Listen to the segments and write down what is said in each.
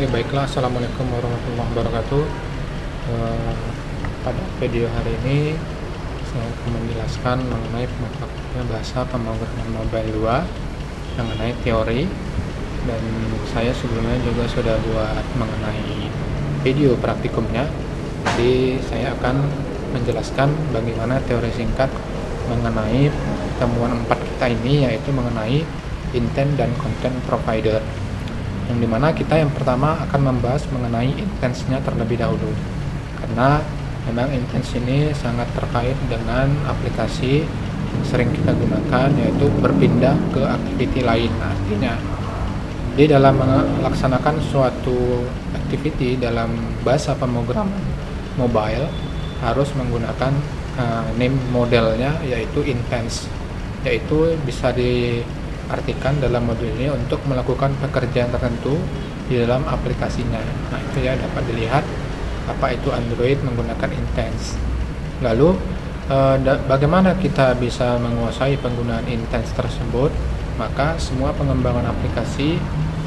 Oke, baiklah. Assalamualaikum warahmatullahi wabarakatuh. Eh, Pada video hari ini saya akan menjelaskan mengenai pengetapnya bahasa pemrograman mobile 2 mengenai teori, dan saya sebelumnya juga sudah buat mengenai video praktikumnya. Jadi saya akan menjelaskan bagaimana teori singkat mengenai temuan 4 kita ini, yaitu mengenai intent dan content provider, yang dimana kita yang pertama akan membahas mengenai intensnya terlebih dahulu, karena memang intens ini sangat terkait dengan aplikasi yang sering kita gunakan, yaitu berpindah ke activity lain. Artinya di dalam melaksanakan suatu activity dalam bahasa pemrograman mobile harus menggunakan name modelnya, yaitu intents, yaitu bisa diartikan dalam modul ini untuk melakukan pekerjaan tertentu di dalam aplikasinya. Nah, itu ya dapat dilihat apa itu Android menggunakan intents. Lalu bagaimana kita bisa menguasai penggunaan intents tersebut? Maka semua pengembangan aplikasi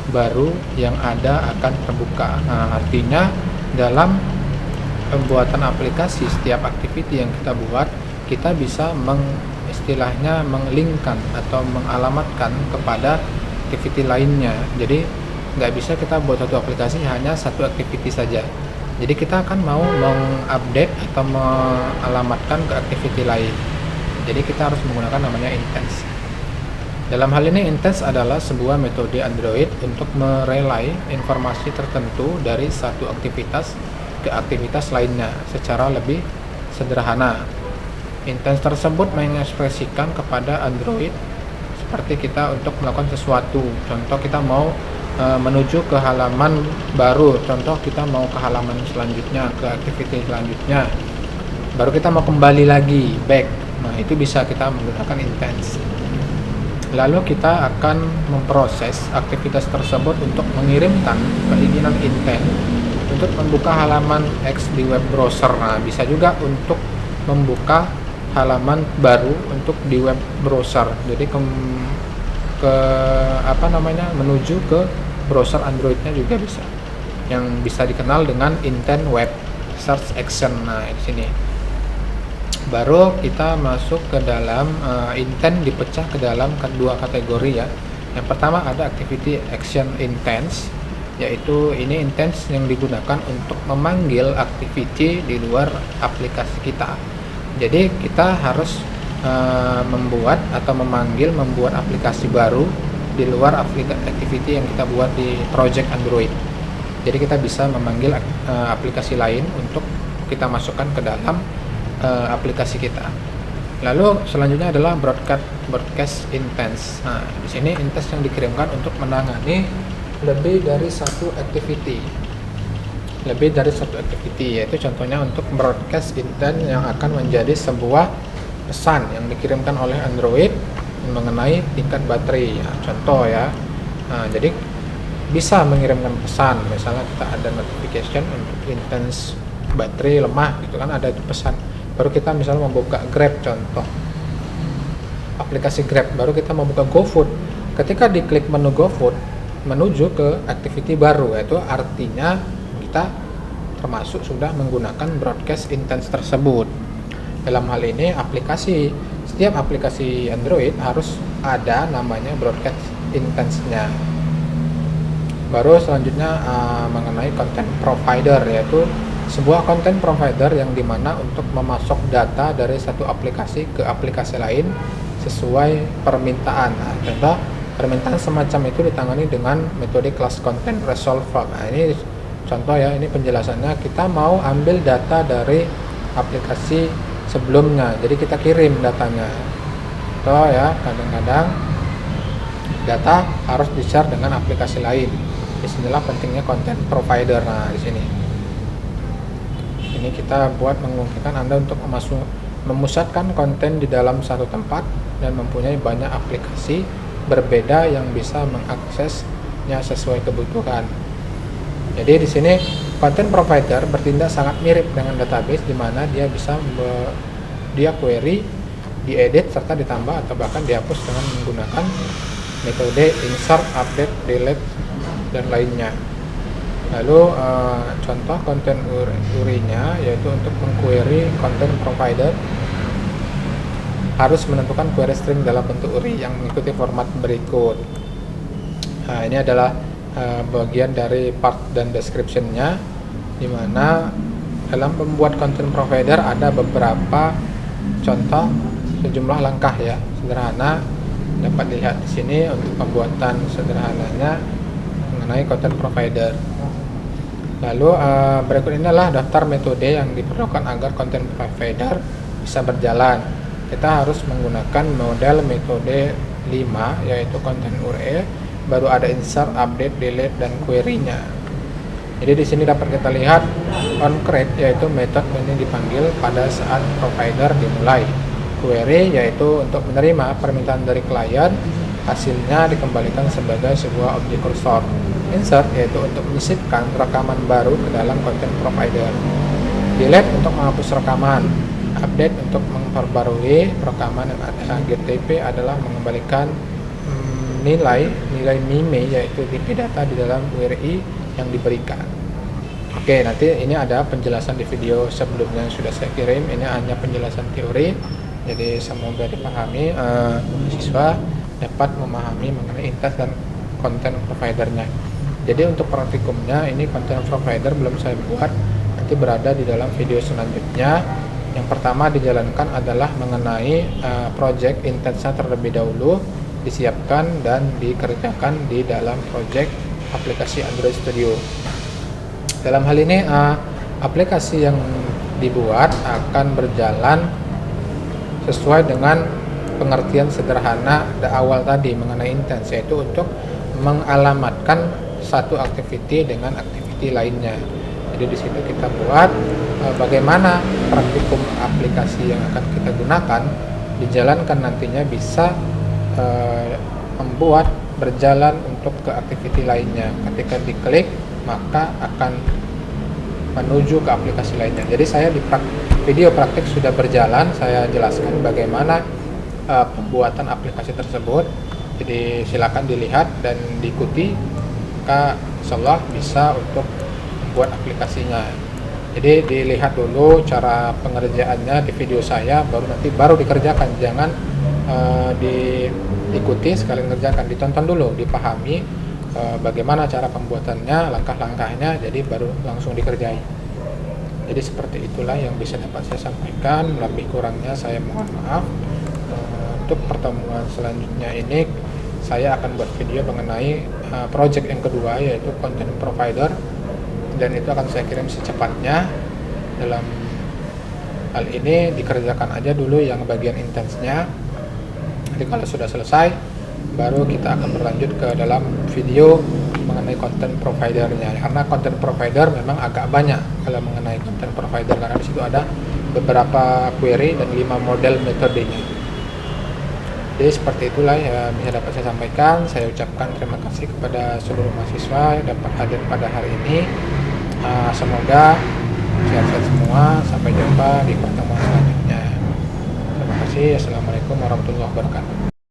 baru yang ada akan terbuka. Nah, artinya dalam pembuatan aplikasi, setiap activity yang kita buat, kita bisa istilahnya menglinkkan atau mengalamatkan kepada activity lainnya. Jadi nggak bisa kita buat satu aplikasi hanya satu activity saja. Jadi kita akan mau mengupdate atau mengalamatkan ke activity lain. Jadi kita harus menggunakan namanya intents. Dalam hal ini, intents adalah sebuah metode Android untuk merelay informasi tertentu dari satu aktivitas ke aktivitas lainnya secara lebih sederhana. Intents tersebut mengekspresikan kepada Android seperti kita untuk melakukan sesuatu. Contoh, kita mau menuju ke halaman baru. Contoh, kita mau ke halaman selanjutnya, ke activity selanjutnya. Baru kita mau kembali lagi, back. Nah, itu bisa kita menggunakan intents. Lalu kita akan memproses aktivitas tersebut untuk mengirimkan keinginan intent untuk membuka halaman X di web browser. Nah, bisa juga untuk membuka halaman baru untuk di web browser. Jadi menuju ke browser Androidnya juga bisa, yang bisa dikenal dengan intent web search action. Nah, di sini baru kita masuk ke dalam intent, dipecah ke dalam dua kategori ya. Yang pertama ada activity action intents, yaitu ini intents yang digunakan untuk memanggil activity di luar aplikasi kita. Jadi kita harus membuat aplikasi baru di luar activity yang kita buat di project Android. Jadi kita bisa memanggil aplikasi lain untuk kita masukkan ke dalam aplikasi kita. Lalu selanjutnya adalah broadcast intents. Nah, di sini intents yang dikirimkan untuk menangani lebih dari satu activity, yaitu contohnya untuk broadcast intent yang akan menjadi sebuah pesan yang dikirimkan oleh Android mengenai tingkat baterai ya, contoh ya. Nah, jadi bisa mengirimkan pesan, misalnya kita ada notification untuk intens baterai lemah gitu kan, ada itu pesan. Baru kita misalnya membuka Grab, contoh aplikasi Grab, baru kita membuka GoFood. Ketika diklik menu GoFood menuju ke activity baru, yaitu artinya kita termasuk sudah menggunakan broadcast intents tersebut. Dalam hal ini setiap aplikasi Android harus ada namanya broadcast intents-nya. Baru selanjutnya mengenai content provider, yaitu sebuah content provider yang dimana untuk memasok data dari satu aplikasi ke aplikasi lain sesuai permintaan. Nah, contoh permintaan semacam itu ditangani dengan metode class content resolver. Nah, ini contoh ya, ini penjelasannya. Kita mau ambil data dari aplikasi sebelumnya, jadi kita kirim datanya. Contoh ya, kadang-kadang data harus di-share dengan aplikasi lain. Disinilah pentingnya content provider. Nah, di sini ini kita buat memungkinkan Anda untuk memusatkan konten di dalam satu tempat dan mempunyai banyak aplikasi berbeda yang bisa mengaksesnya sesuai kebutuhan. Jadi di sini content provider bertindak sangat mirip dengan database, di mana dia bisa dia query, diedit serta ditambah atau bahkan dihapus dengan menggunakan metode insert, update, delete dan lainnya. Lalu contoh konten URI-nya yaitu untuk mengquery content provider harus menentukan query string dalam bentuk URI yang mengikuti format berikut. Nah, ini adalah bagian dari part dan description-nya, di mana dalam membuat content provider ada beberapa contoh sejumlah langkah ya, sederhana dapat dilihat di sini untuk pembuatan sederhananya mengenai content provider. Lalu berikut ini adalah daftar metode yang diperlukan agar content provider bisa berjalan. Kita harus menggunakan model metode 5 yaitu content URL, baru ada insert, update, delete, dan query-nya. Jadi di sini dapat kita lihat onCreate yaitu metode ini dipanggil pada saat provider dimulai. Query yaitu untuk menerima permintaan dari klien, hasilnya dikembalikan sebagai sebuah objek kursor. Insert yaitu untuk menyisipkan rekaman baru ke dalam content provider. Delete untuk menghapus rekaman. Update untuk memperbarui rekaman yang ada. GTP adalah mengembalikan nilai MIME yaitu DP data di dalam URI yang diberikan. Oke, nanti ini ada penjelasan di video sebelumnya yang sudah saya kirim. Ini hanya penjelasan teori, jadi semoga dipahami, siswa dapat memahami mengenai intens dan content providernya. Jadi untuk praktikumnya ini content provider belum saya buat, nanti berada di dalam video selanjutnya. Yang pertama dijalankan adalah mengenai project intensnya terlebih dahulu disiapkan dan dikerjakan di dalam project aplikasi Android Studio. Dalam hal ini aplikasi yang dibuat akan berjalan sesuai dengan pengertian sederhana di awal tadi mengenai intens, yaitu untuk mengalamatkan satu activity dengan activity lainnya. Jadi di situ kita buat bagaimana praktikum aplikasi yang akan kita gunakan dijalankan nantinya bisa membuat berjalan untuk ke activity lainnya. Ketika diklik maka akan menuju ke aplikasi lainnya. Jadi saya di video praktik sudah berjalan, saya jelaskan bagaimana pembuatan aplikasi tersebut. Jadi silakan dilihat dan diikuti, maka insyaallah bisa untuk membuat aplikasinya. Jadi dilihat dulu cara pengerjaannya di video saya, baru dikerjakan. Jangan diikuti sekali mengerjakan, ditonton dulu, dipahami bagaimana cara pembuatannya, langkah-langkahnya, jadi baru langsung dikerjai. Jadi seperti itulah yang bisa dapat saya sampaikan. Lebih kurangnya saya mohon maaf. Untuk pertemuan selanjutnya ini saya akan buat video mengenai project yang kedua yaitu content provider, dan itu akan saya kirim secepatnya. Dalam hal ini dikerjakan aja dulu yang bagian intensnya. Jadi kalau sudah selesai baru kita akan berlanjut ke dalam video mengenai content providernya, karena content provider memang agak banyak kalau mengenai content provider, karena di situ ada beberapa query dan 5 model metodenya. Jadi seperti itulah yang bisa dapat saya sampaikan. Saya ucapkan terima kasih kepada seluruh mahasiswa yang dapat hadir pada hari ini. Semoga sehat-sehat semua. Sampai jumpa di pertemuan selanjutnya. Terima kasih. Assalamualaikum warahmatullahi wabarakatuh.